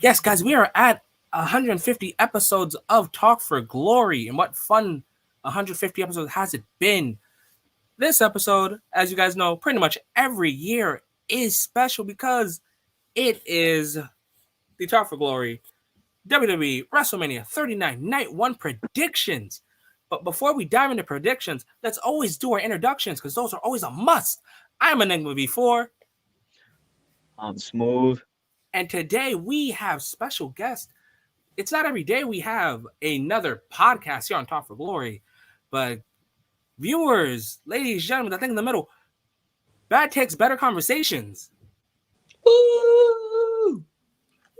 Yes, guys, we are at 150 episodes of Talk for Glory, and what fun 150 episodes has it been? This episode, as you guys know, pretty much every year is special because it is the Talk for Glory WWE WrestleMania 39 Night 1 predictions. But before we dive into predictions, let's always do our introductions because those are always a must. I'm Enigma V4. I'm Smooth. And today we have special guests. It's not every day we have another podcast here on Talk for Glory, but viewers, ladies, gentlemen, I think in the middle, Bad Takes Better Conversations. Woo!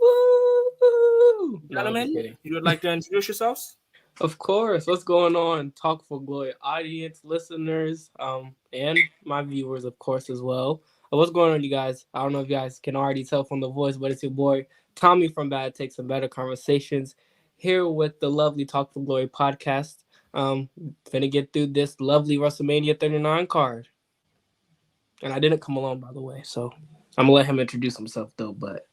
Woo! No, I'm just Gentlemen, kidding. you would like to introduce yourselves? Of course. What's going on? Talk for Glory audience, listeners, and my viewers, of course, as well. What's going on, you guys? I don't know if you guys can already tell from the voice, but it's your boy Tommy from Bad Takes and Better Conversations here with the lovely Talk for Glory podcast. Finna get through this lovely WrestleMania 39 card. And I didn't come alone, by the way, so I'm gonna let him introduce himself though, but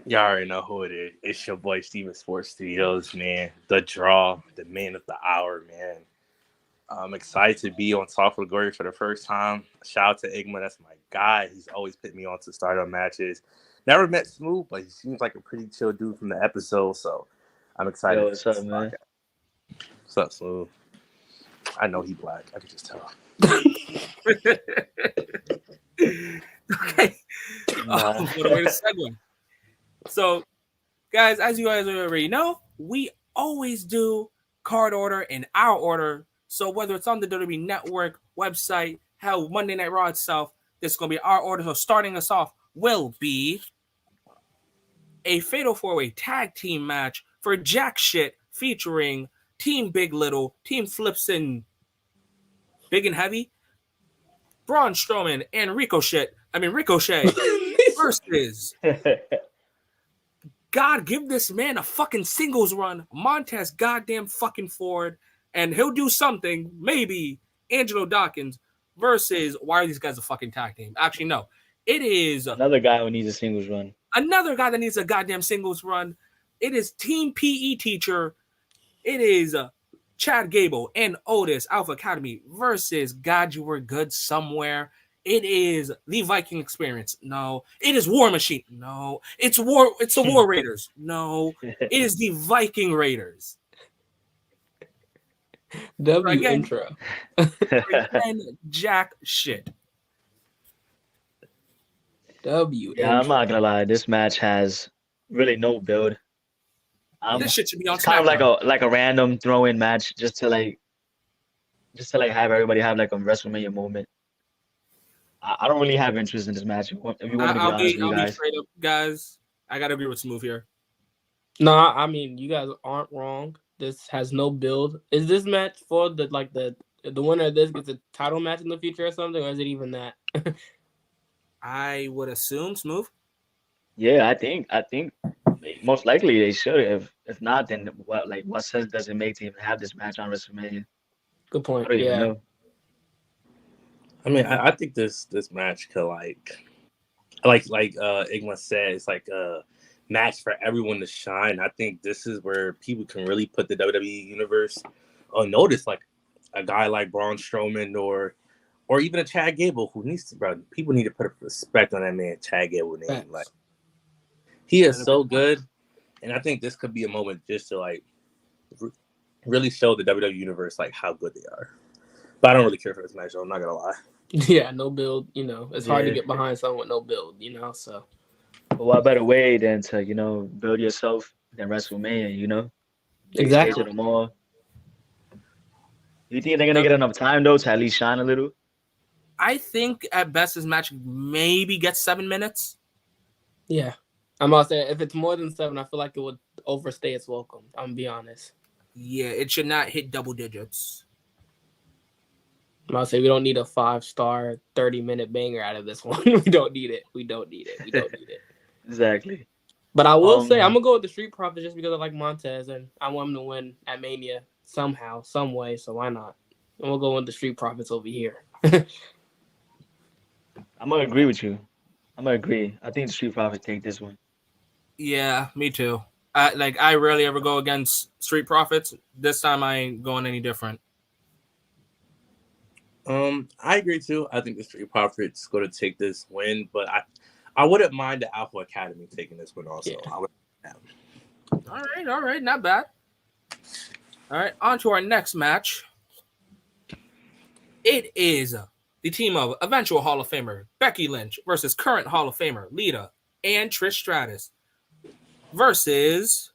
Y'all already know who it is. It's your boy Steven Sports Studios, man. The draw, the man of the hour, man. I'm excited to be on Talk for Glory for the first time. Shout out to Igma, that's my guy. He's always put me on to start-up matches. Never met Smooth, but he seems like a pretty chill dude from the episode, so I'm excited. Yo, what's up, man? What's up, Smooth? I know he black. I can just tell. Okay. What a way to segue. So, guys, as you guys already know, we always do card order in our order. So whether it's on the WWE Network website, hell, Monday Night Raw itself, this is going to be our order. So starting us off will be a Fatal 4-Way Tag Team match for Jack Shit featuring Team Big Little, Team Flipsin, Big and Heavy, Braun Strowman, and Ricochet versus God, give this man a fucking singles run, Montez goddamn fucking Ford, and he'll do something, maybe Angelo Dawkins versus, why are these guys a fucking tag team? Actually, no. It is Another guy who needs a singles run. another guy that needs a goddamn singles run. It is Team PE Teacher. It is Chad Gable and Otis Alpha Academy versus God, You Were Good Somewhere. It is the Viking Experience. No. It is War Machine. No. It's the War Raiders. No. It is the Viking Raiders. W Again. intro. And Jack Shit. W Yeah, I'm intro. not gonna lie. This match has really no build. This shit should be on It's kind of SmackDown. like a random throw-in match just to have everybody have like a WrestleMania moment. I don't really have interest in this match. If you want to be honest with you I'll be guys. straight up, guys. I gotta agree with Smooth here. No, I mean you guys aren't wrong. This has no build. Is this match for the winner of this gets a title match in the future or something, or is it even that? I would assume Smooth. Yeah, I think most likely they should. If not, then what sense does it make to even have this match on WrestleMania? Good I point. don't even Yeah. know. I mean, I think this match could like Igma said, it's like a match for everyone to shine. I think this is where people can really put the WWE universe on notice, like a guy like Braun Strowman or even a Chad Gable who needs to, bro. People need to put respect on that man, Chad Gable name. Facts. Like he is so good, and I think this could be a moment just to like really show the WWE universe like how good they are. But I don't really care for this match, though. I'm not gonna lie. Yeah, no build. It's hard to Yeah. get behind someone with no build. So But what better way than to build yourself than WrestleMania? exactly. To them all. You think they're gonna get enough time though to at least shine a little? I think at best this match maybe gets 7 minutes. Yeah, I'm about to say if it's more than 7, I feel like it would overstay its welcome. I'm gonna be honest. Yeah, it should not hit double digits. I'm about to say we don't need a 5-star 30-minute banger out of this one. We don't need it. We don't need it. Exactly. But I will say I'm gonna go with the Street Profits just because I like Montez and I want him to win at Mania somehow, some way. So why not? I'm gonna go with the Street Profits over here. I'm gonna agree with you. I think the Street Profits take this one. Yeah, me too. I rarely ever go against Street Profits. This time I ain't going any different. I agree too. I think the Street Profits going to take this win, but I wouldn't mind the Alpha Academy taking this win also. Yeah. I would. All right, not bad. All right, on to our next match. It is the team of eventual Hall of Famer Becky Lynch versus current Hall of Famer Lita and Trish Stratus versus.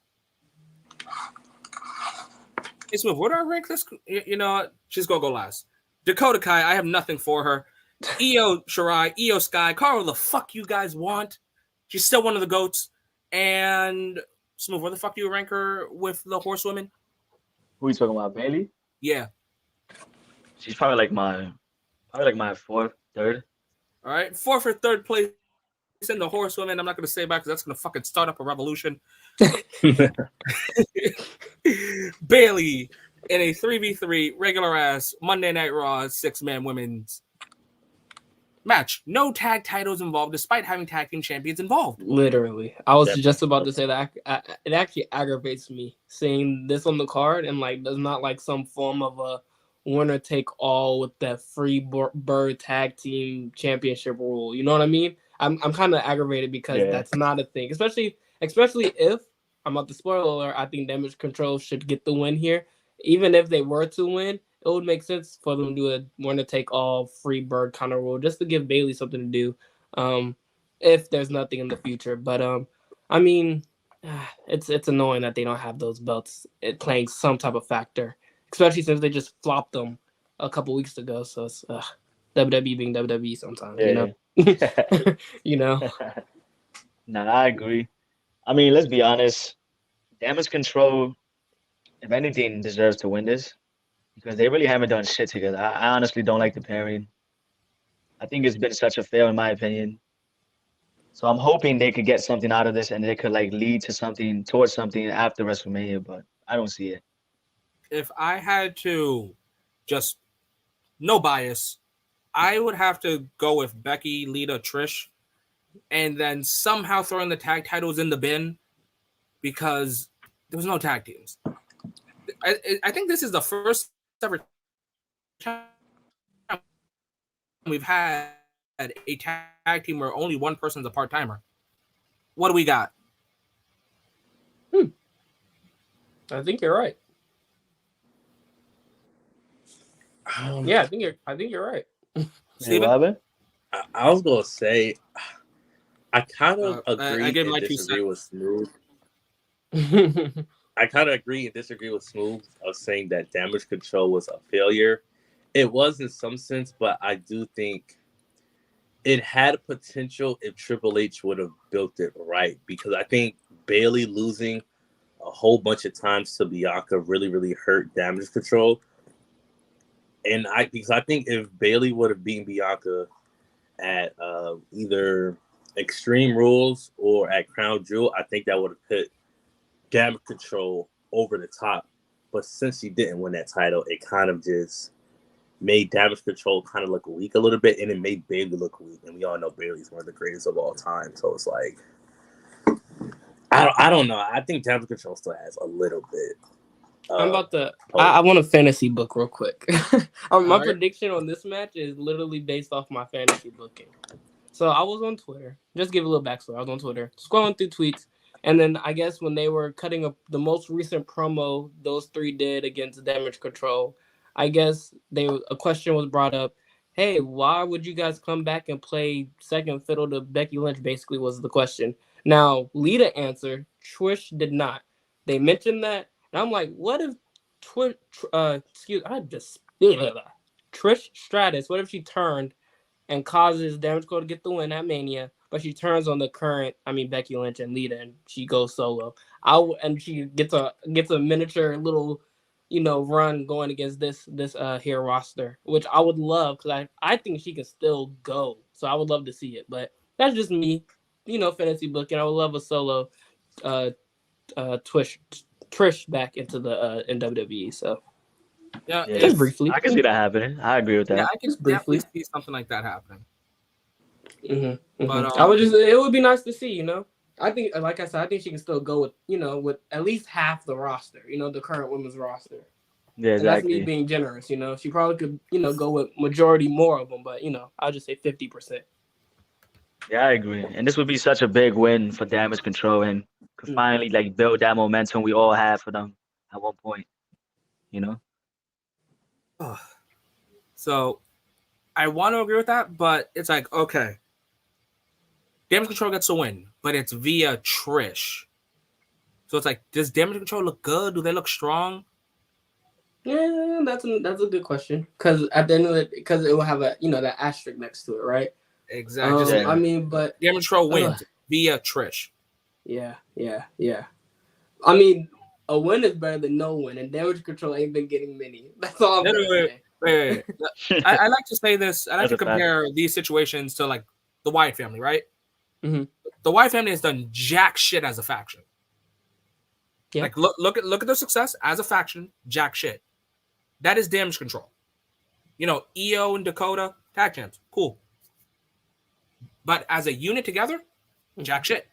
Hey, Smooth, what do I rank this? You know what? She's going to go last. Dakota Kai, I have nothing for her. Io Shirai, Io Sky, call her the fuck you guys want. She's still one of the GOATs. And Smooth, where the fuck do you rank her with the horsewomen? Who are you talking about, Bailey? Yeah. She's probably like my fourth, third. All right. Fourth or third place in the horsewomen. I'm not going to say back because that's going to fucking start up a revolution. Bailey in a 3v3 regular ass Monday Night Raw 6-man women's match. No tag titles involved, despite having tag team champions involved. Literally, I was just about to say that. It actually aggravates me seeing this on the card, and like there's not like some form of a winner take all with that free bird tag team championship rule. You know what I mean? I'm kind of aggravated because that's not a thing, especially if I'm about to spoil alert. I think Damage Control should get the win here. Even if they were to win, it would make sense for them to do a winner take all free bird kind of rule just to give Bailey something to do. If there's nothing in the future, but I mean, it's annoying that they don't have those belts playing some type of factor, especially since they just flopped them a couple weeks ago. So it's WWE being WWE sometimes, you know. You know. Nah, I agree. I mean, let's be honest. Damage Control, if anything, deserves to win this because they really haven't done shit together. I honestly don't like the pairing. I think it's been such a fail in my opinion. So I'm hoping they could get something out of this and they could like lead to something towards something after WrestleMania, but I don't see it. If I had to just no bias, I would have to go with Becky, Lita, Trish, and then somehow throwing the tag titles in the bin because there was no tag teams. I think this is the first ever time we've had a tag team where only one person's a part-timer. What do we got? I think you're right. Yeah, I think you're right. Steven? I was gonna say I kind of agree I and disagree with Smooth. I kind of agree and disagree with Smooth of saying that Damage Control was a failure. It was in some sense, but I do think it had potential if Triple H would have built it right. Because I think Bailey losing a whole bunch of times to Bianca really, really hurt Damage Control. And because I think if Bailey would have beaten Bianca at either Extreme Rules or at Crown Jewel, I think that would have put Damage Control over the top. But since she didn't win that title, it kind of just made Damage Control kind of look weak a little bit, and it made Bailey look weak. And we all know Bailey's one of the greatest of all time. So it's like, I don't know. I think Damage Control still has a little bit. I'm about to. I want a fantasy book real quick. My prediction on this match is literally based off my fantasy booking. So I was on Twitter. Just give a little backstory. I was on Twitter, scrolling through tweets, and then I guess when they were cutting up the most recent promo those three did against Damage Control, I guess a question was brought up. Hey, why would you guys come back and play second fiddle to Becky Lynch? Basically, was the question. Now Lita answered. Trish did not. They mentioned that. And I'm like, what if Trish Stratus, what if she turned and causes Damage Control to get the win at Mania, but she turns on the current, Becky Lynch and Lita, and she goes solo. And she gets a miniature little, run going against this here roster, which I would love because I think she can still go. So I would love to see it. But that's just me, fantasy booking. I would love a solo Trish back into the in WWE. So yeah, just briefly, I can see that happening. I agree with that. Yeah, I can briefly see something like that happening. Mm-hmm. But it would be nice to see. I think, like I said, I think she can still go with, with at least half the roster, the current women's roster. Yeah, And that's exactly. me being generous, She probably could, go with majority more of them, but, I'll just say 50%. Yeah, I agree. And this would be such a big win for Damage Control and could finally like build that momentum we all had for them at one point, you know? So I want to agree with that, but it's like, okay, Damage Control gets a win, but it's via Trish. So it's like, does Damage Control look good? Do they look strong? Yeah, that's a good question. Because at the end of it, because it will have a that asterisk next to it, right? Exactly. I mean, but Damage Control wins via Trish. Yeah. I mean, a win is better than no win, and Damage Control ain't been getting many. That's all I'm gonna say. Wait. I like to say this. I like That's to a fact. compare these situations to like the Wyatt family, right? Mm-hmm. The Wyatt family has done jack shit as a faction. Yeah. Like look at their success as a faction, jack shit. That is Damage Control. EO and Dakota, tag champs, cool. But as a unit together, jack shit.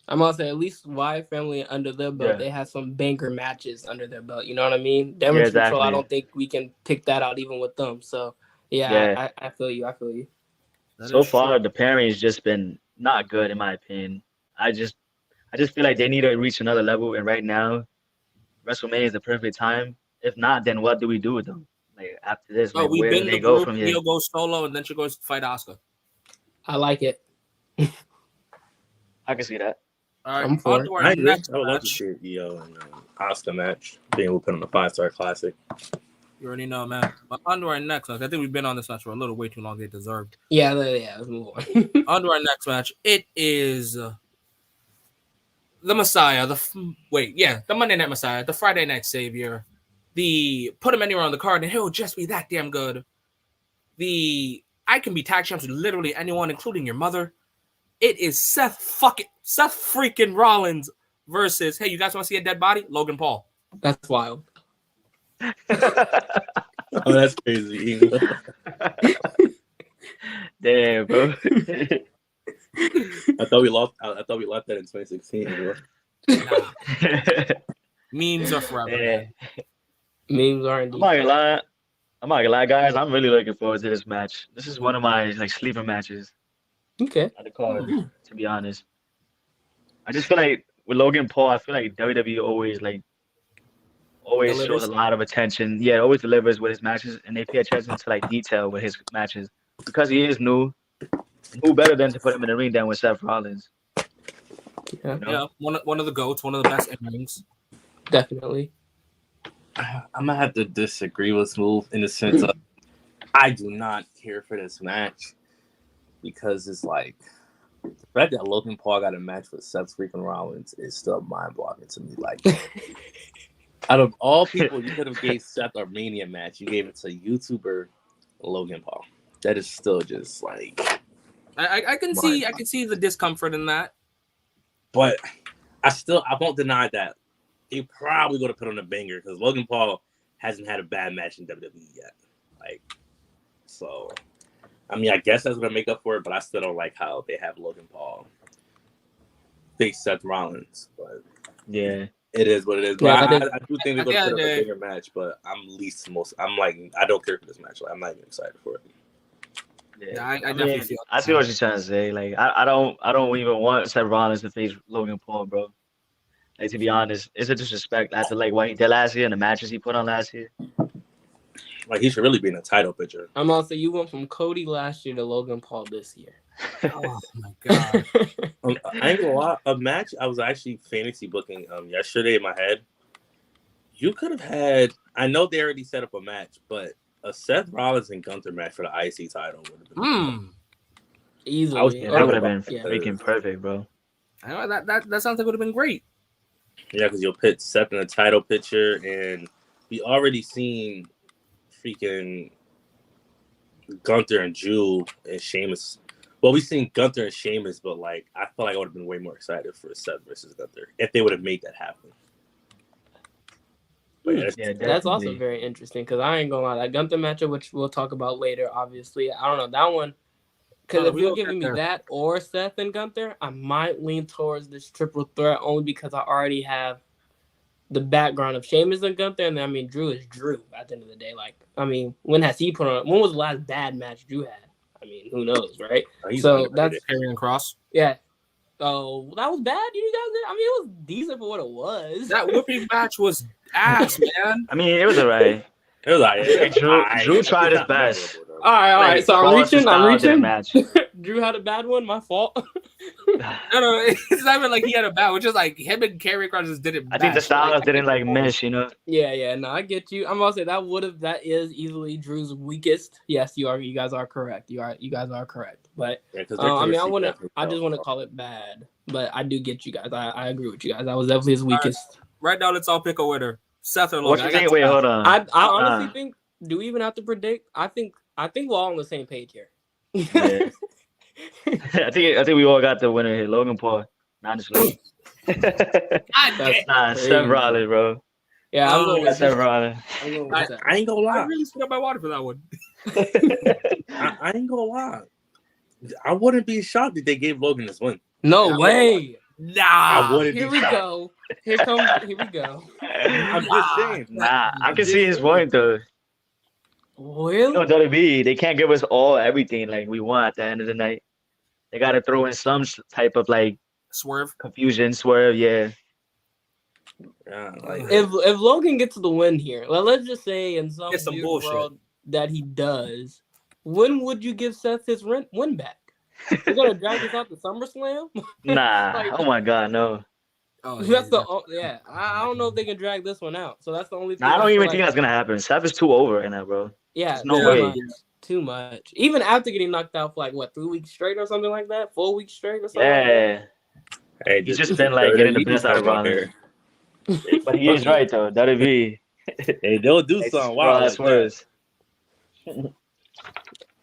I'm gonna say at least Wyatt family under their belt, they have some banger matches under their belt. You know what I mean? Damage Control, I don't think we can pick that out even with them. So I feel you. So far, the pairing has just been not good in my opinion. I just feel like they need to reach another level, and right now, WrestleMania is the perfect time. If not, then what do we do with them? Like after this, like, where do they go from here? Io goes solo, and then she goes to fight Asuka. I like it. I can see that. All right, I'm for it. I agree. I would love to see Io and Asuka match being able to put on a 5-star classic. You already know, man. But on to our next match. I think we've been on this match for a little way too long. They deserved. Yeah. Let's move on. On to our next match. It is the Messiah. The Monday Night Messiah, the Friday Night Savior, the put him anywhere on the card and he'll just be that damn good. I can be tag champs with literally anyone, including your mother. It is Seth freaking Rollins versus, hey, you guys want to see a dead body? Logan Paul. That's wild. Oh, that's crazy. Damn, bro. I thought we left that in 2016. Bro. Memes are forever. Yeah. Memes are indeed. I'm not gonna lie, guys. I'm really looking forward to this match. This is one of my like sleeper matches. Okay. At the card, to be honest. I just feel like with Logan Paul, I feel like WWE always Delivers. shows a lot of attention. Yeah, always delivers with his matches, and they pay attention to like detail with his matches because he is new. Who better than to put him in the ring than with Seth Rollins? Yeah, Yeah, one of the goats, one of the best in-rings. Definitely. I'm gonna have to disagree with Smooth in the sense of I do not care for this match because it's like the fact that Logan Paul got a match with Seth freaking Rollins is still mind-boggling to me. Like, out of all people, you could have gave Seth a Mania match. You gave it to YouTuber Logan Paul. That is still just like I can see the discomfort in that. But I won't deny that he probably going to put on a banger because Logan Paul hasn't had a bad match in WWE yet. Like, so I mean, I guess that's going to make up for it, but I still don't like how they have Logan Paul face Seth Rollins. But Yeah. it is what it is. But Yeah, I do think they're going to put up a bigger match. But I'm like, I don't care for this match. Like, I'm not even excited for it. Yeah, I definitely feel. I see what you're trying to say. Like, I don't even want Seth Rollins to face Logan Paul, bro. Like, to be honest, it's a disrespect after like what he did last year and the matches he put on last year. Like, he should really be in a title picture. I'm gonna say you went from Cody last year to Logan Paul this year. Oh my god! I ain't gonna lie. A match I was actually fantasy booking yesterday in my head. You could have had. I know they already set up a match, but a Seth Rollins and Gunther match for the IC title would have been easily. That would have been freaking perfect, bro. I know that sounds like it would have been great. Yeah, because you'll put Seth in the title picture, and we already seen freaking Gunther and Drew and Sheamus. Well, we seen Gunther and Sheamus, but like I feel like I would have been way more excited for Seth versus Gunther if they would have made that happen. But that's also very interesting because I ain't gonna lie, that Gunther matchup, which we'll talk about later, obviously. I don't know, that one Because if we you're don't giving me get there. that or Seth and Gunther, I might lean towards this triple threat only because I already have the background of Sheamus and Gunther, and I mean Drew is Drew at the end of the day. Like, I mean, when has he put on? When was the last bad match Drew had? I mean, who knows, right? He's So underrated. that's Karrion Cross. yeah. Oh, that was bad. You guys did. I mean, it was decent for what it was. That whooping match was ass, man. I mean, it was alright. It was like Drew tried his best. all right. Like, So I'm flawless reaching. styles in a match. Drew had a bad one. My fault. No, it's not even like he had a bad. Which is like him and Karrion Cross just did it. I think the match. styles Like, didn't like mesh, you know. Yeah. No, I get you. I'm gonna say that is easily Drew's weakest. Yes, you are. You guys are correct. You guys are correct. But I mean, I just want to call it bad. But I do get you guys. I agree with you guys. That was definitely his weakest. Right now, let's all pick a winner. Seth or Logan. What you think? Wait, hold on. I honestly think. Do we even have to predict? I think we're all on the same page here. Yeah. I think we all got the winner here. Logan Paul. Not just Logan. Nah, Seth Rollins, bro. Yeah, I'm going with Seth Rollins. I ain't gonna I lie. really spit up my water for that one. I ain't gonna lie. I wouldn't be shocked if they gave Logan this win. No way. Nah. I wouldn't Here be we shocked. go. Here we go. I'm just saying. Nah, I can see his point though. Really? You know, WWE, they can't give us everything like we want at the end of the night. They gotta throw in some type of like Swerve. confusion, swerve, yeah. Yeah, like, If Logan gets the win here, let's just say in some It's some weird bullshit. world that he does, when would you give Seth his win back? You're gonna drag this out to SummerSlam? Nah, Like- oh my god, no. Oh, That's I don't know if they can drag this one out. So that's the only thing. Nah, I don't even feel think like- that's gonna happen. Seth is too over right now, bro. Yeah, There's no too way. much. Too much. Even after getting knocked out for like what 3 weeks straight or something like that, 4 weeks straight or something. Like that? Yeah. hey, He's just been like getting the best out of Rollins. But he is right though. WWE. Hey, they'll do something. Wow, that's like that. worse.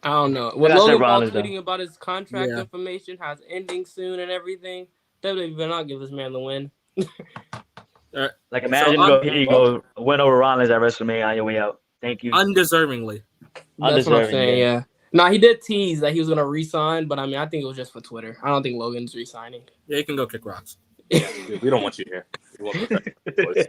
I don't know. When I got Seth Logan Paul Rollins, though. tweeting about his contract Yeah. information, how it's ending soon and everything, WWE better not give this man the win. Like imagine here you go win over Rollins at WrestleMania on your way out. Thank you. Undeservingly. That's what I'm Undeserving, saying. yeah. Yeah. Nah, he did tease that he was gonna resign, but I mean, I think it was just for Twitter. I don't think Logan's resigning. Yeah, you can go kick rocks. We don't want you here. We want you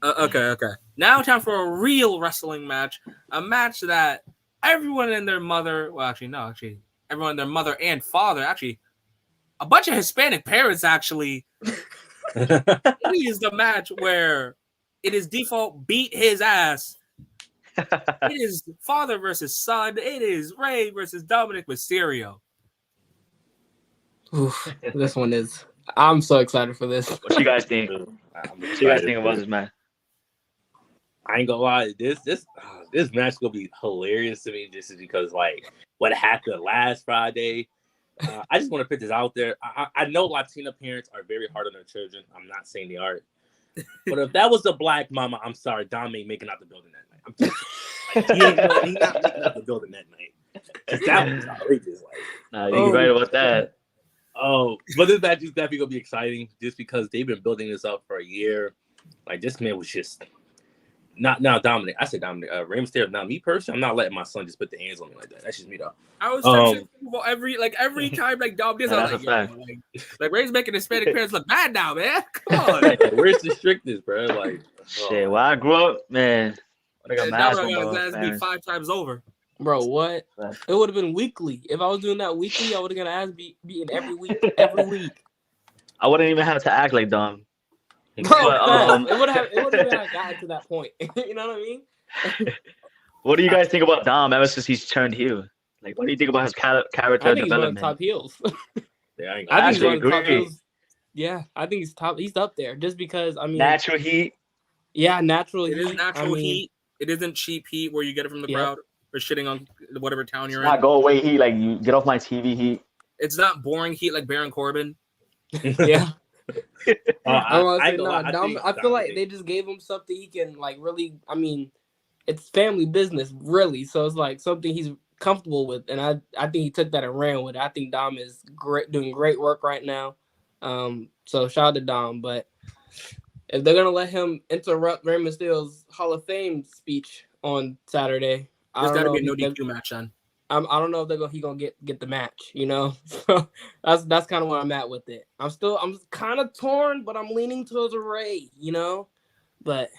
Okay. Now time for a real wrestling match. A match that everyone and their mother, everyone and their mother and father, actually, a bunch of Hispanic parents actually, it is the match where it is default beat his ass. It is father versus son. It is Rey versus Dominic Mysterio. Oof, this one is. I'm so excited for this. What you guys think? What you guys think about this match? I ain't gonna lie, this match gonna be hilarious to me just because like what happened last Friday. I just want to put this out there. I know Latina parents are very hard on their children. I'm not saying they aren't, but if that was a black mama, I'm sorry, Dom ain't making out the building that night. I'm just, he's not making out the building that night. That was outrageous. Like, Nah, you're right about that. oh, but this match is definitely gonna be exciting just because they've been building this up for a year. Like this man was just. Not now, Dominic. I said Dominic. Rey Mysterio. Now, me personally, I'm not letting my son just put the hands on me like that. That's just me, though. I was texting people every time like Dom did. I was That's like Ray's making Hispanic parents look bad now, man. Come on. Where's the strictness, bro? Like, Shit, when I grew up, man, I got mad Dominic from got his my ass beat parents. 5 times over. Bro, what? It would have been weekly. If I was doing that weekly, I would have got ass beaten every week. Every week. I wouldn't even have to act like Dom. Bro, But, it would have gotten to that point. You know what I mean? what do you guys think about Dom ever since he's turned heel? Like, what do you think about his character I think he's one of development? the top heels. yeah, I think he's one of the top agree. heels. Yeah, I think he's top. He's up there just because. I mean, Natural heat. yeah, natural It heat. is natural I mean, heat. It isn't cheap heat where you get it from the Yeah. crowd or shitting on whatever town you're Not in. go away heat. Like, you get off my TV heat. It's not boring heat like Baron Corbin. Yeah. I want to say, ain't gonna lie, Dom, I feel like they just gave him something he can like really. I mean, it's family business, really. So it's like something he's comfortable with, and I think he took that and ran with it. I think Dom is doing great work right now. So shout out to Dom. But if they're gonna let him interrupt Rey Mysterio's Hall of Fame speech on Saturday, There's got to be a no DQ match then. I don't know if he gonna get the match, you know. So that's kind of where I'm at with it. I'm kind of torn, but I'm leaning towards Ray, you know. But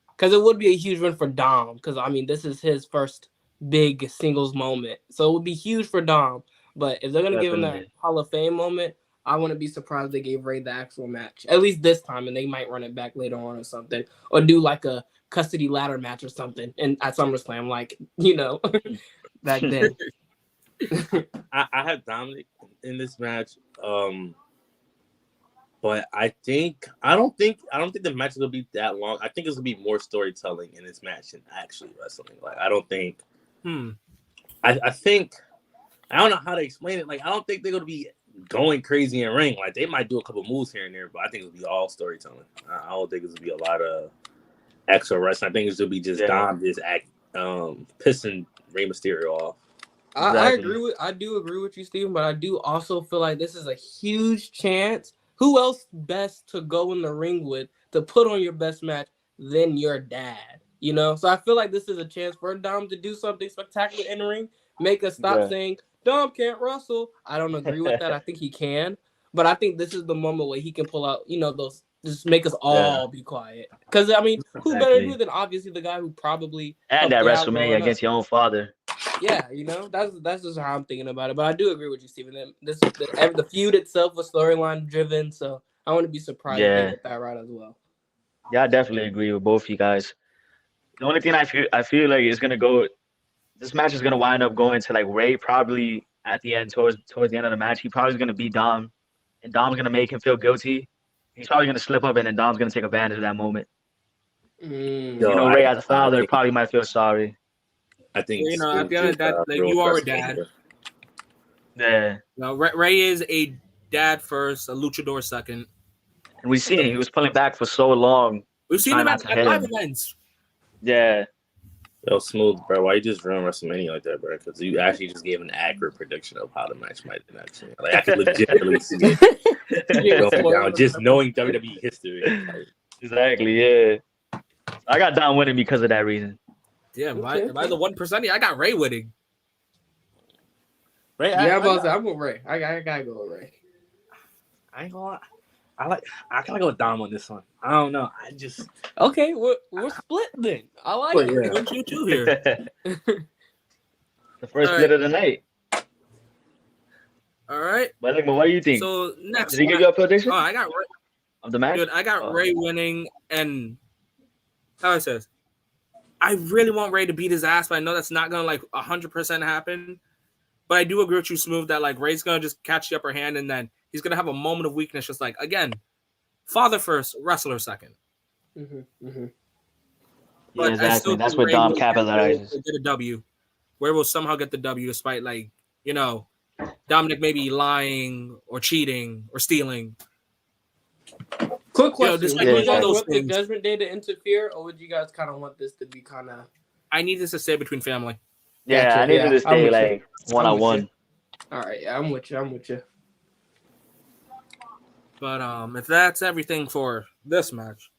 because it would be a huge win for Dom, because I mean this is his first big singles moment, so it would be huge for Dom. But if they're gonna give him that Hall of Fame moment, I wouldn't be surprised if they gave Ray the actual match, at least this time, and they might run it back later on or something, or do like a custody ladder match or something, and at SummerSlam, like, you know. Back then. I have Dominic in this match, but I don't think the match is gonna be that long. I think it's gonna be more storytelling in this match than actually wrestling. Like I don't think. I think I don't know how to explain it. Like I don't think they're gonna be going crazy in ring. Like they might do a couple moves here and there, but I think it'll be all storytelling. I don't think it's gonna be a lot of extra wrestling. I think it's gonna be just Dom just pissing Rey Mysterio off. Exactly. I do agree with you, Steven, but I do also feel like this is a huge chance. Who else best to go in the ring with to put on your best match than your dad? You know? So I feel like this is a chance for Dom to do something spectacular in the ring. Make us stop saying, Dom can't wrestle. I don't agree with that. I think he can. But I think this is the moment where he can pull out, you know, those, just make us all be quiet. Because, I mean, who better to do than obviously the guy who probably... And that WrestleMania against your own father. Yeah, you know, that's just how I'm thinking about it. But I do agree with you, Steven. The feud itself was storyline driven, so I wouldn't be surprised if they get that right as well. Yeah, I definitely agree with both of you guys. The only thing I feel like is gonna go, this match is gonna wind up going to like Ray probably at the end, towards the end of the match. He probably is gonna beat Dom, and Dom's gonna make him feel guilty. He's probably gonna slip up, and then Dom's gonna take advantage of that moment. You know, Ray as a father probably might feel sorry. I think you know, at the end of that, like you are a dad. Yeah. No, Ray is a dad first, a luchador second. And we've seen he was pulling back for so long. We've seen him at live events. Yeah. Yo, Smooth, bro. Why you just ruin WrestleMania like that, bro? Because you actually just gave an accurate prediction of how the match might end. Actually, like I could legitimately see it going down just knowing WWE history. Exactly. Yeah. I got Dom winning because of that reason. Yeah, by the 1%, I got Ray winning. Ray, I'm with Ray. I gotta go with Ray. I ain't gonna lie. I gotta go with Dom on this one. I don't know. Okay. We're split then. I like it. Yeah. What you two here? The first split of the night. All right. But what do you think? So next, did he give you a prediction? Oh, I got Ray of the match. Dude, I got Ray winning, and how it says, I really want Ray to beat his ass, but I know that's not gonna like 100% happen. But I do agree with you, Smooth, that like Ray's gonna just catch the upper hand, and then he's gonna have a moment of weakness, just like again, father first, wrestler second. But exactly. That's what Dom capitalizes. Get a W. Ray will somehow get the W, despite like Dominic maybe lying or cheating or stealing. Quick question: would you guys want the Judgment Day to interfere, or would you guys kind of want this to be kind of? I need this to stay between family. Yeah, I need this to stay like one-on-one. All right, yeah, I'm with you. But if that's everything for this match,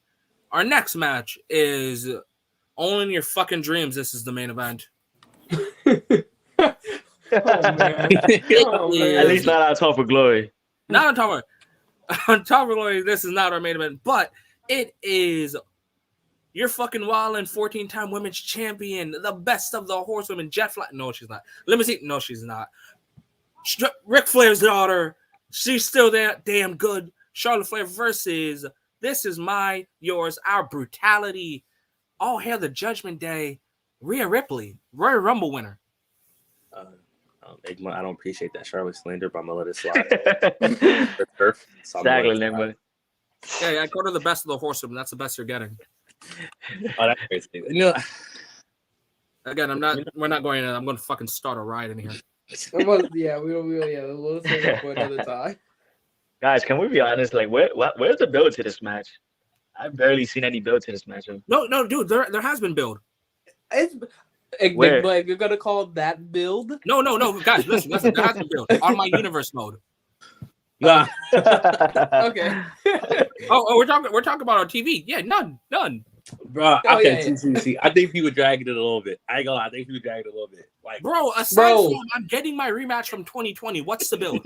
our next match is only in your fucking dreams. This is the main event. Oh man! At least not on Top of Glory. Not on Top of Glory. This is not our main event, but it is your fucking wildin' 14-time women's champion, the best of the horsewomen, Jet Flat. No, she's not. Let me see. No, she's not. Ric Flair's daughter. She's still damn good. Charlotte Flair versus This Is My, Yours, Our Brutality. All hail the Judgment Day. Rhea Ripley, Royal Rumble winner. Igma, I don't appreciate that Charlotte slander, but I'm gonna let it slide. Exactly, Igma. Yeah, I called her the best of the horsewomen. That's the best you're getting. Oh, that's crazy. Again, we're not going in. I'm going to fucking start a riot in here. We'll save it for another time. Guys, can we be honest? Like, where's the build to this match? I've barely seen any build to this match. No, dude, there has been build. But you're gonna call that build? No, guys, listen, there has been build on my universe mode. Nah. Okay. we're talking about our TV. Yeah, none. Bro, Oh, okay, yeah. see. I think people dragging it a little bit. I ain't gonna lie. I think people dragging it a little bit. Like, Bro, aside from I'm getting my rematch from 2020, what's the build?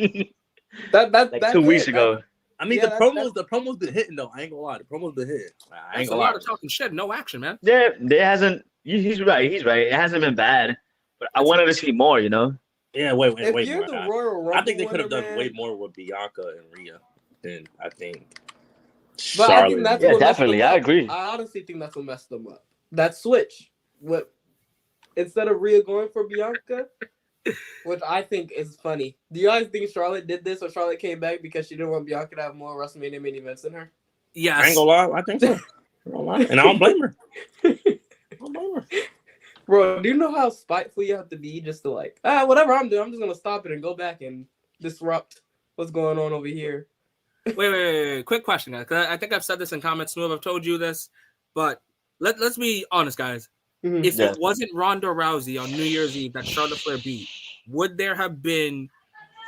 Like 2 weeks ago. I mean, Yeah, the promos been hitting though. I ain't gonna lie. The promos been hitting. I ain't That's a gonna lot lie. of talking shit, no action, man. Yeah, there hasn't. He's right. He's right. It hasn't been bad, but I wanted to see more. You know. Yeah, wait If more. you're the Royal Rumble I think they could have winner, done man, way more with Bianca and Rhea than I think But I think Charlotte. that's Yeah, what definitely. messed them I up. agree. I honestly think that's what messed them up. That switch. What instead of Rhea going for Bianca, which I think is funny. Do you guys think Charlotte did this or Charlotte came back because she didn't want Bianca to have more WrestleMania main events than her? Yes. I ain't gonna lie. I think so. And I don't blame her. Bro, do you know how spiteful you have to be just to like, whatever I'm doing, I'm just gonna stop it and go back and disrupt what's going on over here. Wait. Quick question, guys. 'Cause I think I've said this in comments. Smooth, I've told you this, but let's be honest, guys. Mhm. If it wasn't Ronda Rousey on New Year's Eve that Charlotte Flair beat, would there have been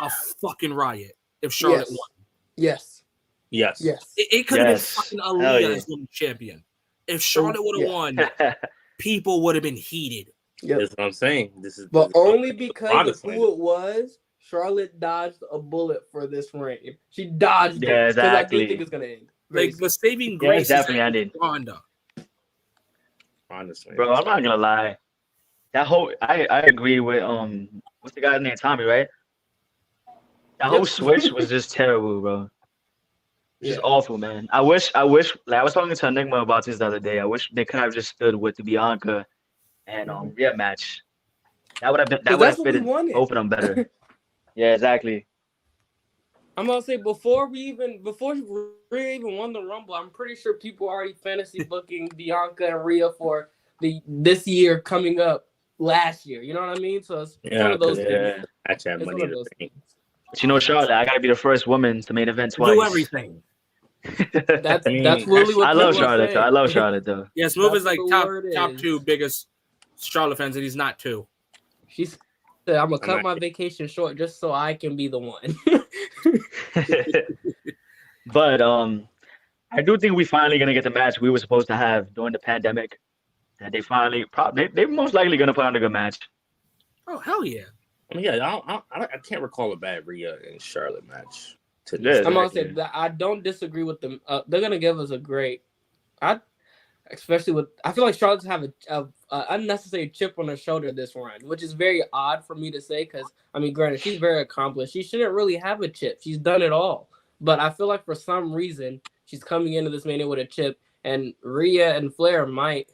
a fucking riot if Charlotte won? Yes. It could have Yes. been fucking Hell Aaliyah yeah. as women's champion. If Charlotte would have won, people would have been heated. Yep. That's what I'm saying. But only because honestly. of who it was, Charlotte dodged a bullet for this reign. She dodged it. Yeah, Because I do exactly. think it's gonna end. Like the saving Yeah, grace definitely, I is did. Ronda. Honestly, Bro, I'm not gonna lie. That whole I agree with what's the guy's name? Tommy, right? That whole switch was just terrible, bro. Just awful, man. I wish like I was talking to Enigma about this the other day. I wish they could have just stood with the Bianca and Rhea match. That would have fitted both of them better. Yeah, exactly. I'm gonna say before Rhea even won the Rumble, I'm pretty sure people already fantasy booking Bianca and Rhea for this year coming up last year. You know what I mean? So it's one of those things. Actually, have It's money one of to those think. But you know, Charlotte, I gotta be the first woman to main event twice. Do everything. That's really what I love people are Charlotte though. I saying. love Charlotte though. Yeah, Smooth That's is like what the top word is. 2 biggest Charlotte fans, and he's not 2. She said, "I'm gonna cut my vacation short just so I can be the one." But I do think we finally gonna get the match we were supposed to have during the pandemic. That they finally they're most likely gonna put on a good match. Oh hell yeah! I mean, yeah, I can't recall a bad Rhea and Charlotte match. Yeah, I'm gonna say that I don't disagree with them. They're gonna give us a great. Especially with I feel like Charlotte's have a unnecessary chip on her shoulder this run, which is very odd for me to say because I mean, granted, she's very accomplished. She shouldn't really have a chip. She's done it all, but I feel like for some reason she's coming into this mania with a chip, and Rhea and Flair might.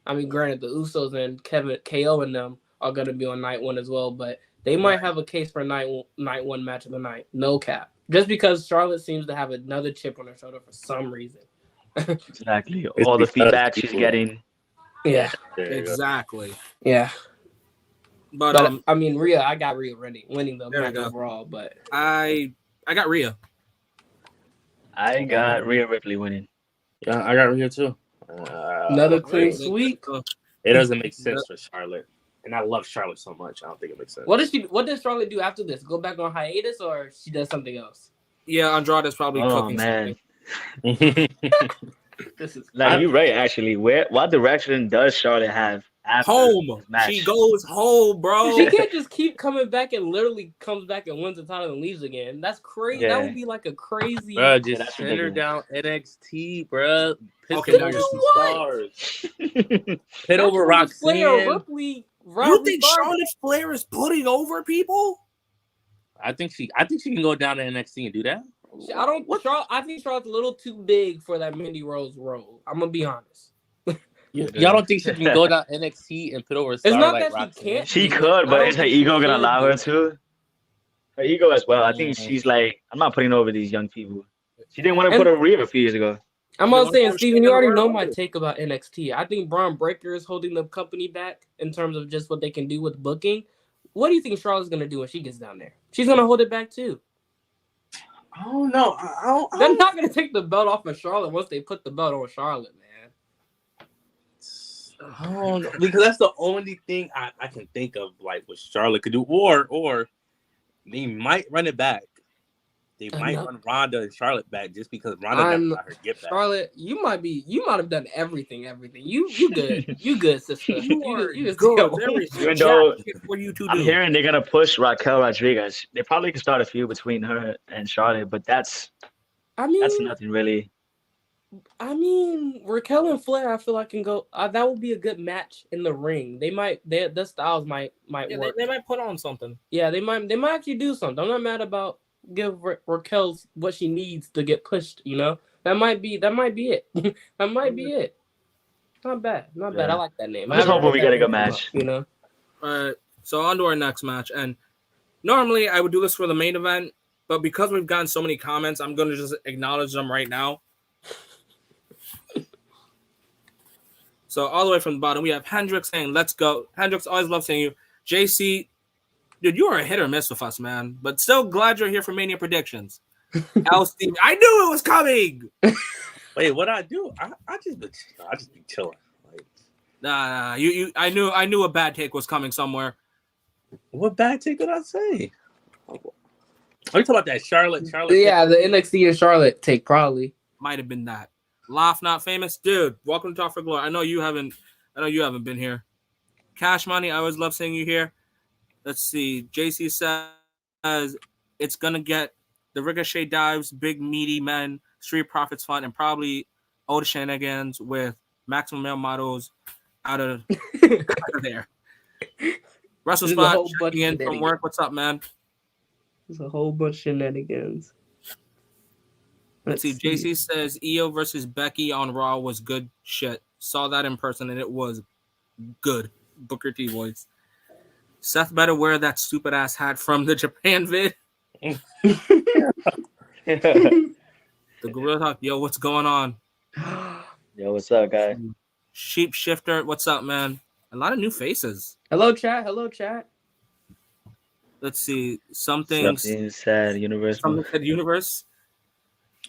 I mean, granted, the Usos and KO and them are gonna be on night one as well, but they might have a case for night one match of the night. No cap, just because Charlotte seems to have another chip on her shoulder for some reason. Exactly. All the feedback she's getting. Yeah. Exactly. Yeah. But I mean, Rhea, I got Rhea winning the match overall, but I got Rhea. I got Rhea Ripley winning. Yeah, I got Rhea too. Another clean sweep. It doesn't make sense for Charlotte, and I love Charlotte so much. I don't think it makes sense. What does Charlotte do after this? Go back on hiatus, or she does something else? Yeah, Andrade's probably cooking man. something. This is you're right. Actually, what direction does Charlotte have? After Home. this match? She goes home, bro. She can't just keep coming back and literally comes back and wins the title and leaves again. That's crazy. Yeah. That would be like a crazy. Bro, just that's send her ridiculous. down NXT, bro. Okay, Piss now some you're- stars. Hit over Roxanne. Ripley, You think Charlotte Flair is putting over people? I think she can go down to NXT and do that. I think Charlotte's a little too big for that Mindy Rose role. I'm gonna be honest. Y'all don't think she can go down NXT and put over a star It's not like that Roxanne? she can't. She could, but is her ego gonna allow her to? Her ego as well. I think Mm-hmm. she's like, I'm not putting over these young people. She didn't want to put over Rhea a few years ago. I'm not saying, Steven, you already know my take about NXT. I think Braun Breaker is holding the company back in terms of just what they can do with booking. What do you think Charlotte's gonna do when she gets down there? She's gonna hold it back too. I don't know. They're not gonna take the belt off of Charlotte once they put the belt on Charlotte, man. I don't know, because that's the only thing I can think of, like what Charlotte could do, or they might run it back they might run Ronda and Charlotte back just because Ronda never got her get back. Charlotte, you might have done everything. You good. You good, sister. You are you just good. go. There is Even jack though shit for you to I'm do. hearing they're gonna push Raquel Rodriguez. They probably could start a feud between her and Charlotte, but that's nothing really. Raquel and Flair, I feel like can go. That would be a good match in the ring. Their styles might work. They might put on something. Yeah, they might actually do something. I'm not mad about give Raquel's what she needs to get pushed. You know, that might be it. that might be it. Not bad. I like that name. I'm just hoping we get a good match. You know. So on to our next match, and normally I would do this for the main event, but because we've gotten so many comments, I'm going to just acknowledge them right now. So all the way from the bottom, we have Hendrix saying, "Let's go." Hendrix, always love seeing you. JC, dude, you are a hit or miss with us, man. But still glad you're here for Mania predictions. Steve, I knew it was coming. Wait, what I do? I just be chilling. Like, Nah. I knew a bad take was coming somewhere. What bad take did I say? Are you talking about that Charlotte? Yeah, the NXT and Charlotte take probably might have been that. Laugh Not Famous, dude. Welcome to Talk for Glory. I know you haven't been here. Cash Money, I always love seeing you here. Let's see. JC says it's gonna get the Ricochet dives, big meaty men, Street Profits fun, and probably old shenanigans with Maximum Male Models out of there. Russell Spot checking in from work. What's up, man? There's a whole bunch of shenanigans. Let's see. JC says Io versus Becky on Raw was good shit. Saw that in person and it was good. Booker T voice. Seth better wear that stupid ass hat from the Japan vid. The Gorilla Talk. Yo, what's going on? Yo, what's up, guy? Sheep Shifter. What's up, man? A lot of new faces. Hello, chat. Let's see. Something said universe. Something said universe.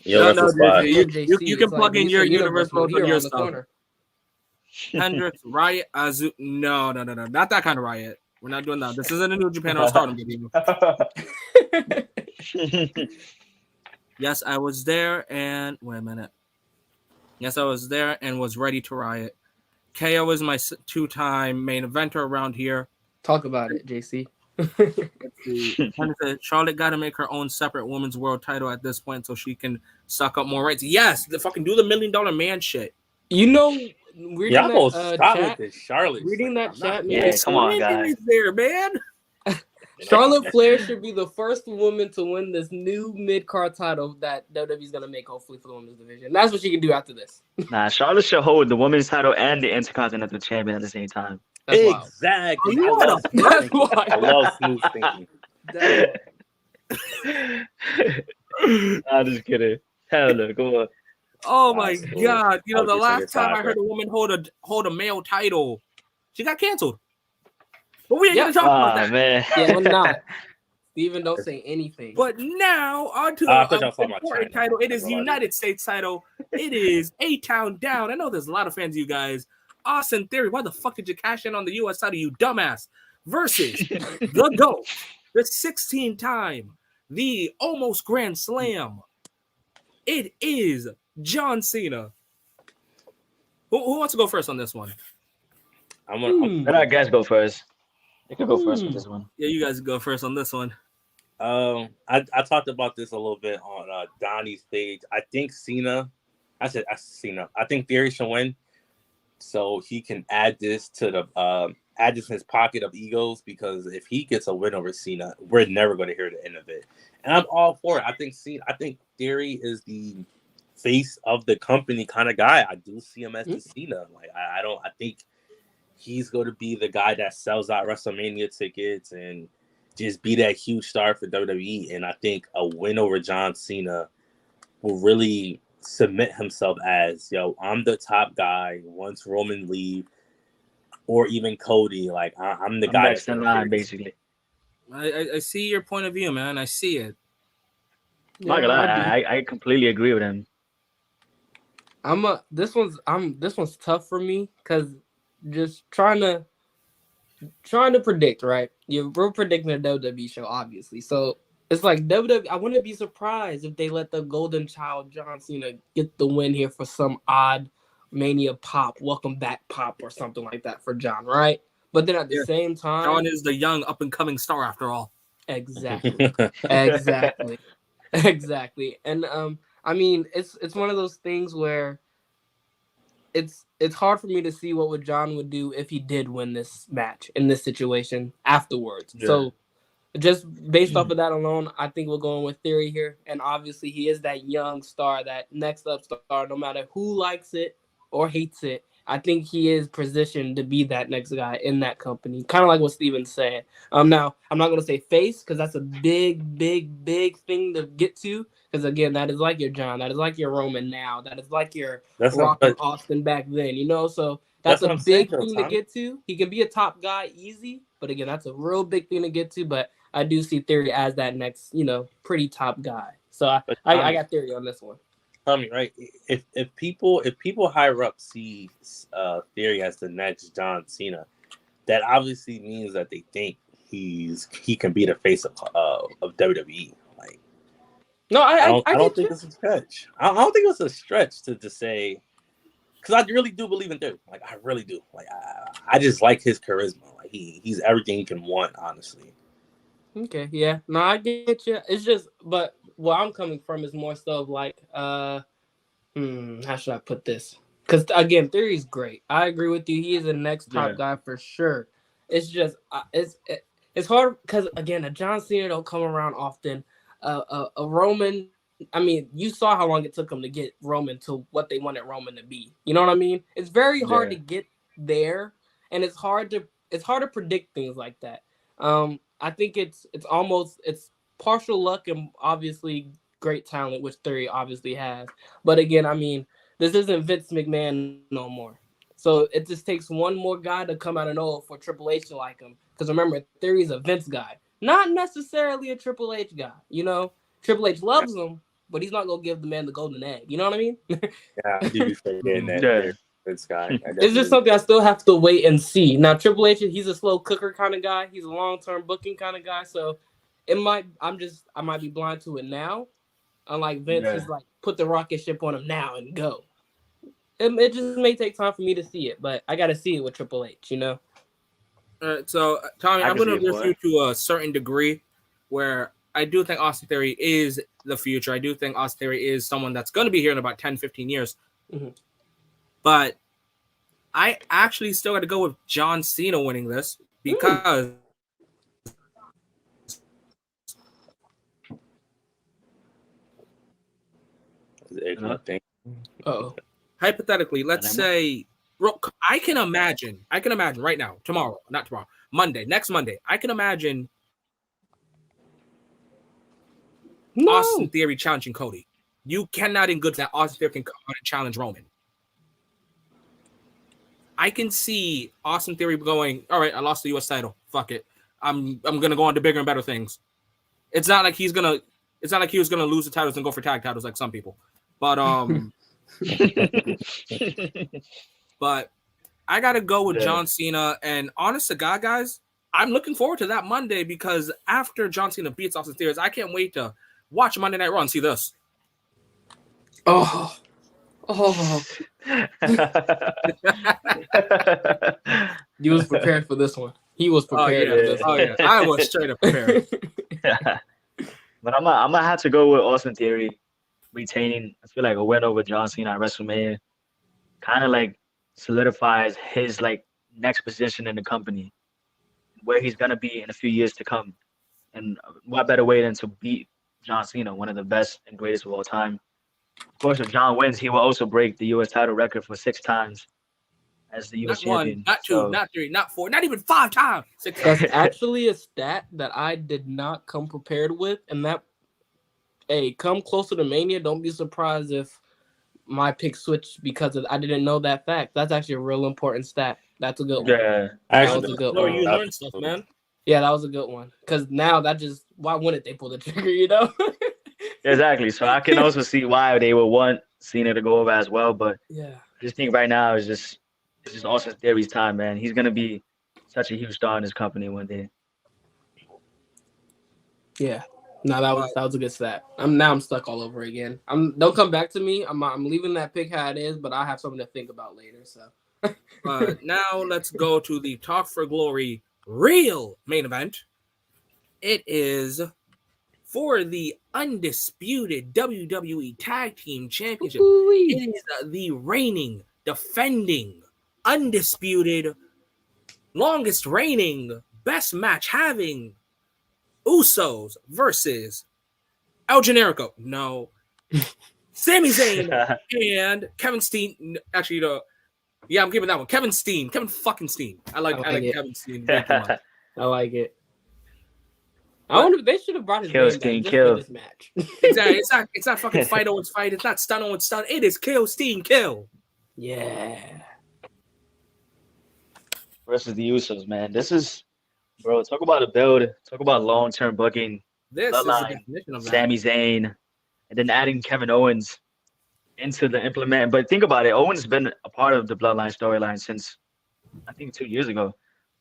Yo, no, you can plug in your universe mode on your stuff. Hendrix, Riot, Azu. No, not that kind of Riot. We're not doing that. This isn't a New Japan or Stardom video. Yes, I was there and wait a minute. Yes, I was there and was ready to riot. KO is my 2-time main eventer around here. Talk about it, JC. Charlotte got to make her own separate women's world title at this point so she can suck up more rights. Yes, the fucking do the $1 Million Man shit. You know, reading that chat. Yeah, come on, guys. There, man. Charlotte Flair should be the first woman to win this new mid-card title that WWE's going to make, hopefully, for the women's division. That's what she can do after this. Nah, Charlotte should hold the women's title and the Intercontinental Champion at the same time. That's exactly. That's why. I love smooth thinking. I'm just kidding. Hell no, go on. Oh my god! You know, the last time I heard a woman hold a male title, she got canceled. But we ain't gonna talk about that, man. Yeah, we're not. Steven, don't say anything. But now on to the important title. It is the United States title. It is A-Town Down. I know there's a lot of fans of you guys. Austin Theory, why the fuck did you cash in on the U.S. title, you dumbass? Versus the GOAT, the 16-time, the almost Grand Slam. It is John Cena. Who wants to go first on this one? Let our guys go first. They could go first with this one. Yeah, you guys go first on this one. I talked about this a little bit on Donnie's page. I think Cena. I Cena. I think Theory should win, so he can add this to the in his pocket of egos. Because if he gets a win over Cena, we're never going to hear the end of it. And I'm all for it. I think Theory is the face of the company kind of guy. I do see him as the Cena. Like I think he's going to be the guy that sells out WrestleMania tickets and just be that huge star for WWE. And I think a win over John Cena will really cement himself as, I'm the top guy once Roman leave, or even Cody. Like I'm the guy next in line, basically. I see your point of view, man. I see it. Not gonna lie, I completely agree with him. This one's tough for me because just trying to predict, right? We're predicting a WWE show, obviously. So It's like WWE. I wouldn't be surprised if they let the Golden Child John Cena get the win here for some odd Mania pop, welcome back pop, or something like that for John, right? But then at the same time, John is the young up and coming star after all. Exactly. Exactly. Exactly. And I mean, it's one of those things where it's hard for me to see what John would do if he did win this match in this situation afterwards. Yeah. So just based off of that alone, I think we're going with Theory here. And obviously he is that young star, that next up star, no matter who likes it or hates it. I think he is positioned to be that next guy in that company. Kind of like what Steven's saying. Now, I'm not going to say face because that's a big, big, big thing to get to. Because, again, that is like your John. That is like your Roman now. That is like your Rock and Austin back then, you know? So that's a big thing to get to. He can be a top guy easy. But, again, that's a real big thing to get to. But I do see Theory as that next, pretty top guy. So I got Theory on this one. Tell me, right? If people higher up see Theory as the next John Cena, that obviously means that they think he can be the face of WWE. Like, no, I don't think it's a stretch. I don't think it's a stretch to say, because I really do believe in Theory. Like, I really do. Like, I just like his charisma. Like, he's everything you can want, honestly. Okay, yeah. No, I get you. It's just, but where I'm coming from is more so of like, how should I put this? Because again, Theory is great. I agree with you. He is the next top guy for sure. It's just, it's hard because again, a John Cena don't come around often. A Roman, I mean, you saw how long it took them to get Roman to what they wanted Roman to be. You know what I mean? It's very hard to get there, and it's hard to predict things like that. I think it's partial luck and obviously great talent, which Theory obviously has. But again, I mean, this isn't Vince McMahon no more. So it just takes one more guy to come out of nowhere for Triple H to like him. Because remember, Theory's a Vince guy, not necessarily a Triple H guy. You know, Triple H loves him, but he's not gonna give the man the golden egg. You know what I mean? Yeah, I do be forgetting that. This guy. It's just something I still have to wait and see. Now, Triple H, he's a slow cooker kind of guy. He's a long-term booking kind of guy. So I might be blind to it now. Unlike Vince, is like put the rocket ship on him now and go. It just may take time for me to see it, but I got to see it with Triple H, you know? All right, so Tommy, I'm going to agree with you to a certain degree where I do think Austin Theory is the future. I do think Austin Theory is someone that's going to be here in about 10, 15 years. Mm-hmm. But I actually still got to go with John Cena winning this because hypothetically, let's say I can imagine right now, next Monday, I can imagine Austin Theory challenging Cody. You cannot in good that Austin Theory can come out and challenge Roman. I can see Austin Theory going, all right, I lost the U.S. title. Fuck it. I'm gonna go on to bigger and better things. It's not like he was gonna lose the titles and go for tag titles like some people. But but I gotta go with John Cena. And honest to God, guys, I'm looking forward to that Monday because after John Cena beats Austin Theory, I can't wait to watch Monday Night Raw and see this. Oh. He was prepared for this one. He was prepared for this one. Yeah. I was straight up prepared. But I'm gonna have to go with Austin Theory retaining. I feel like a win over John Cena at WrestleMania kind of like solidifies his like next position in the company, where he's gonna be in a few years to come. And what better way than to beat John Cena, one of the best and greatest of all time. Of course, if John wins, he will also break the U.S. title record for 6 times as the U.S. champion. Not 2, not 3, not 4, not even 5 times. 6 times. That's actually a stat that I did not come prepared with, and that, come closer to Mania, don't be surprised if my pick switched because I didn't know that fact. That's actually a real important stat. That's a good one. Yeah, that was a good one. You learned stuff, man. Yeah, that was a good one. Because now why wouldn't they pull the trigger, you know? Exactly. So I can also see why they would want Cena to go over as well. But I just think right now it's just Austin Theory's time, man. He's gonna be such a huge star in his company one day. Yeah. No, that was a good stat. I'm stuck all over again. Don't come back to me. I'm leaving that pick how it is, but I have something to think about later. So Now let's go to the Talk for Glory real main event. It is for the undisputed WWE Tag Team Championship. Ooh-wee. It is the reigning, defending, undisputed, longest reigning, best match having Usos versus El Generico. No. Sami Zayn and Kevin Steen. Actually, yeah, I'm giving that one. Kevin Steen. Kevin fucking Steen. I like Kevin Steen way too much. I like it. I wonder if they should have brought his Kill name Steen, back just kill. for this match. Exactly. It's not fucking fight Owens fight. It's not stun Owens stun. It is kill Steen kill. Yeah. Versus the Usos, man. This is, bro. Talk about a build. Talk about long-term booking. This is the Bloodline, definition of that. Sami Zayn, and then adding Kevin Owens into the implement. But think about it. Owens has been a part of the Bloodline storyline since I think 2 years ago.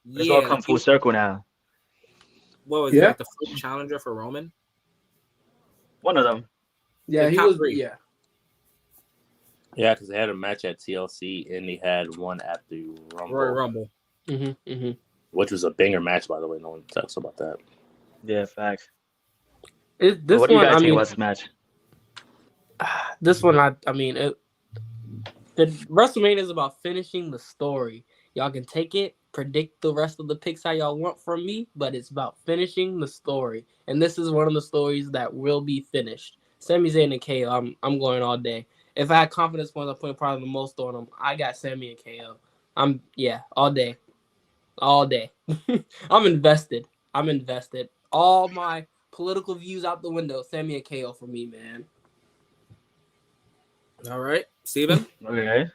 It's all come full circle now. What was that? The first challenger for Roman? One of them. Yeah, The he top was. three. Yeah. Yeah, because they had a match at TLC and they had one at the Royal Rumble. Which was a banger match, by the way. No one talks about that. Yeah, facts. This What do you one, guys I think mean, about this match? this one, I mean, the WrestleMania is about finishing the story. Y'all can take it, predict the rest of the picks how y'all want from me, but it's about finishing the story. And this is one of the stories that will be finished. Sami Zayn and KO, I'm going all day. If I had confidence points, I'm putting probably the most on them. I got Sami and KO. All day. All day. I'm invested. All my political views out the window. Sami and KO for me, man. All right, Steven? Okay.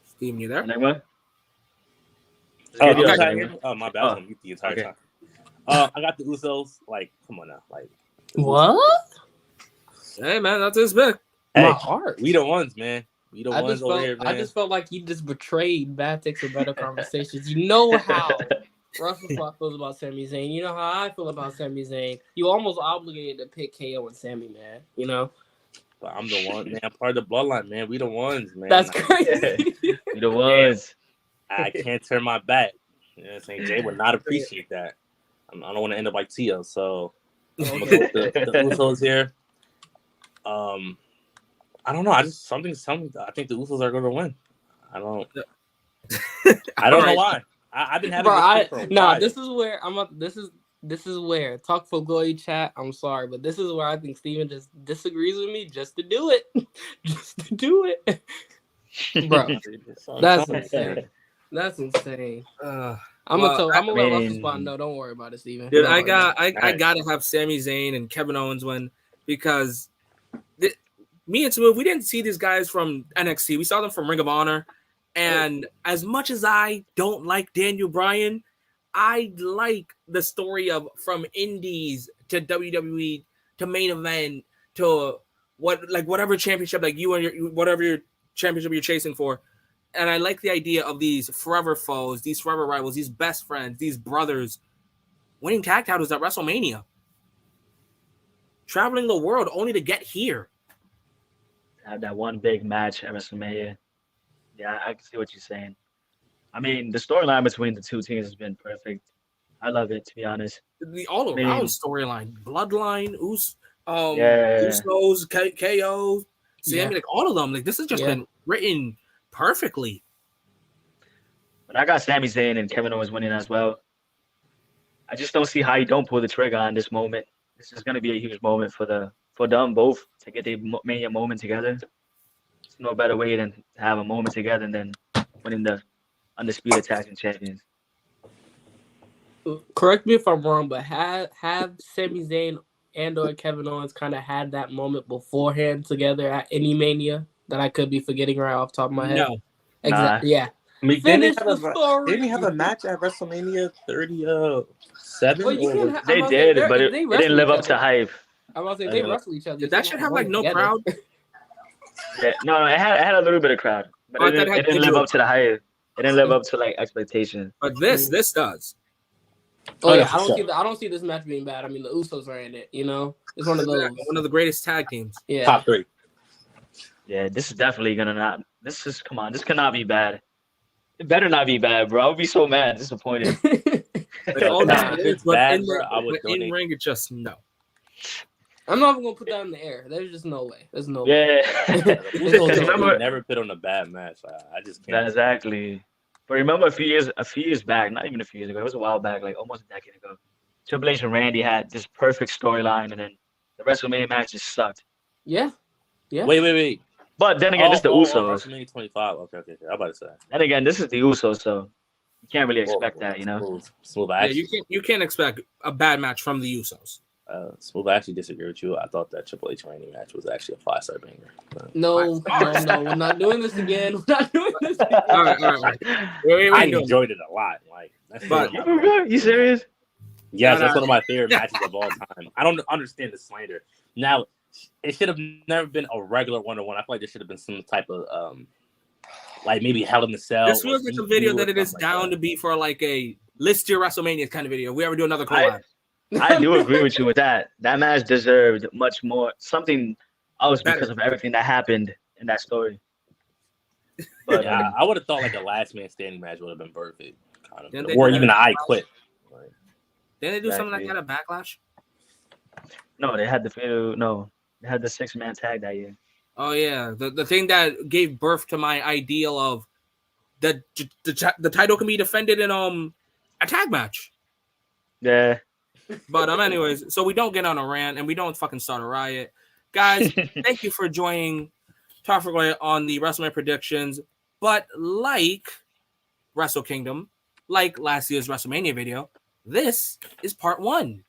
Steven, you there? Anyone? Oh, Okay. my bad. I was on mute the entire Okay. time. I got the Usos. Like, come on now. Like, What? Hey, man, that's his pick. My hey, heart. we the ones, man. We the ones over here, man. I just felt like you just betrayed Bad Takes or Better Conversations. You know how Russell Clark feels about Sami Zayn. You know how I feel about Sami Zayn. You almost obligated to pick KO and Sami, man. You know? But I'm the one, man. I'm part of the bloodline, man. We the ones, man. That's crazy. You the ones. I can't turn my back. You know what I'm saying? Jay would not appreciate that. I don't want to end up like Tio, so I'm gonna go with the Usos here. I don't know. I just something. I think the Usos are going to win. I don't know why. I've been having. This is where I'm up. This is where Talk for Glory chat. I'm sorry, but this is where I think Steven just disagrees with me just to do it. Just to do it. Bro, that's insane. That's insane. I'm gonna let Russell spot. No, don't worry about it, Steven. Dude, I gotta have Sami Zayn and Kevin Owens win because me and Smooth, we didn't see these guys from NXT. We saw them from Ring of Honor. And as much as I don't like Daniel Bryan, I like the story of from Indies to WWE to main event to whatever championship whatever your championship you're chasing for. And I like the idea of these forever foes, these forever rivals, these best friends, these brothers winning tag titles at WrestleMania. Traveling the world only to get here. Have that one big match at WrestleMania. Yeah, I can see what you're saying. I mean, the storyline between the two teams has been perfect. I love it, to be honest. The all-around storyline, Bloodline, Usos, KO, Sami, like all of them. Like this has just been written perfectly. But I got Sami Zayn and Kevin Owens winning as well. I just don't see how you don't pull the trigger on this moment. This is going to be a huge moment for them both to get their Mania moment together. There's no better way than to have a moment together than winning the Undisputed Tag Team Champions. Correct me if I'm wrong, but have Sami Zayn and/or Kevin Owens kind of had that moment beforehand together at any Mania that I could be forgetting right off the top of my head? No. Exactly. Yeah. I mean, Finish the story. Didn't he have a match at WrestleMania 37? Well, they did, but it didn't live up to hype. I was saying they wrestle each other. Did that shit have like no together. crowd? Yeah, no, it had a little bit of crowd, but it didn't live up to the hype. It didn't live up to like expectations. But this does. Oh yeah, for sure. I don't see this match being bad. I mean, the Usos are in it. You know, it's one of those. One of the greatest tag teams. Yeah. Top 3. Yeah, this is definitely gonna not. Come on, this cannot be bad. It better not be bad, bro. I would be so mad, disappointed. Like, all Nah, that if it's but bad, in bro, the, I would but in donate. ring, it's just no. I'm not even gonna put that in the air. There's just no way. There's no way. Yeah, Usos remember never put on a bad match. I just can't. exactly. But remember a few years back, not even a few years ago, it was a while back, like almost a decade ago. Triple H and Randy had this perfect storyline, and then the WrestleMania match just sucked. Yeah. Wait. But then again, this is the Usos. WrestleMania 25. Okay. I'm about to say. Then again, this is the Usos, so you can't really expect that, you know. Smooth. Yeah, you can't expect a bad match from the Usos. Smooth. I actually disagree with you. I thought that Triple H Randy match was actually a 5-star banger. No. We're not doing this again. We're not doing this again. All right. Wait, I enjoyed it a lot. Like, that's But- one of my You serious? Yes, No, that's no. one of my favorite matches of all time. I don't understand the slander. Now, it should have never been a regular 1-on-1. I feel like there should have been some type of like maybe Hell in the Cell. This or feels like a DQ video or that it is something like down that. to be for like a list your WrestleMania kind of video. We ever do another collab. I do agree with you with that. That match deserved much more, something else because of everything that happened in that story. But Yeah, I would have thought like a last man standing match would have been perfect, kind of, Didn't they or do even that? an I Quit. Like, Didn't they do something like Exactly. that at Backlash? no, they had the 6-man tag that year. Oh yeah, the thing that gave birth to my ideal of the title can be defended in a tag match. Yeah. But anyways, so we don't get on a rant and we don't fucking start a riot, guys. Thank you for joining Talk for Glory on the WrestleMania predictions. But like Wrestle Kingdom, like last year's WrestleMania video, this is part 1.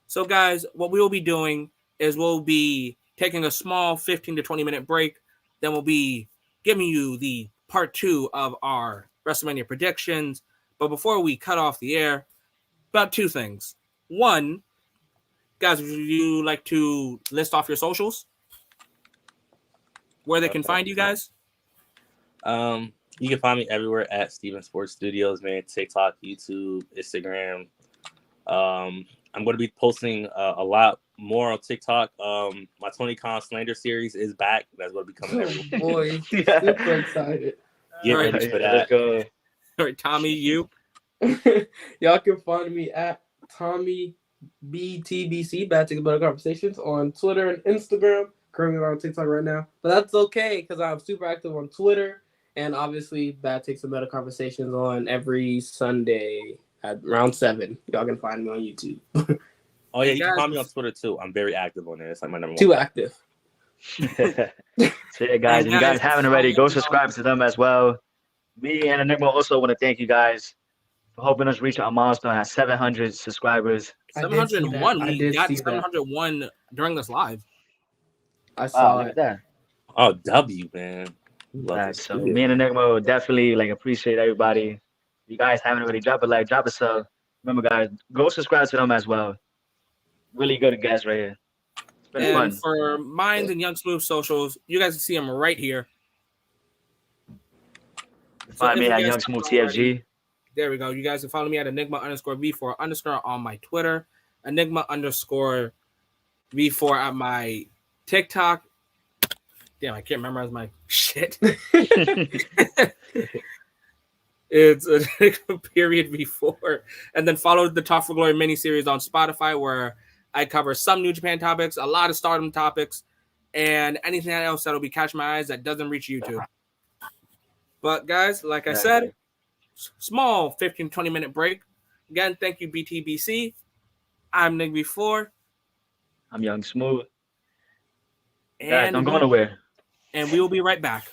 So guys, what we will be doing is we'll be taking a small 15 to 20 minute break. Then we'll be giving you the part 2 of our WrestleMania predictions. But before we cut off the air, about 2 things. 1, guys, would you like to list off your socials? Where they can find you guys? You can find me everywhere at Steven Sports Studios, man. TikTok, YouTube, Instagram. I'm going to be posting a lot more on TikTok. My Tony Khan Slander series is back. That's going to be coming every Oh boy, Yeah. super excited. Get All right, ready for Let's that. go. All right, Tommy, you. Y'all can find me at Tommy BTBC, Bad Takes Better Conversations, on Twitter and Instagram. Currently on TikTok right now, but that's okay because I'm super active on Twitter, and obviously Bad Takes and Better Conversations on every Sunday at around 7. Y'all can find me on YouTube. Oh, yeah, you Guys, can find me on Twitter, too. I'm very active on there. It's like my number Too one. active. So yeah, guys, if you guys haven't already, go subscribe to them as well. Me and Enigma also want to thank you guys for helping us reach our milestone at 700 subscribers. I did see that. 701. I We did got see that. 701 during this live. I Wow, saw look it. at that. Oh, W, man. Love Right, this so studio. me and Enigma will definitely appreciate everybody. If you guys haven't already, drop a like, drop a sub. Remember, guys, go subscribe to them as well. Really good guys right here. It's been And fun. for Minds and Young Smooth socials, you guys can see them right here. Find if me you at guys Young haven't Smooth already- TFG. There we go. You guys can follow me at Enigma_V4_ on my Twitter, Enigma_V4 at my TikTok. Damn, I can't memorize my shit. It's a period V4. And then follow the Talk for Glory miniseries on Spotify, where I cover some New Japan topics, a lot of Stardom topics, and anything else that'll be catching my eyes that doesn't reach YouTube. But guys, like I said, small 15, 20 minute break. Again, thank you, BTBC. I'm Nick V4. I'm Young Smooth. Guys, And don't go nowhere. we will be right back.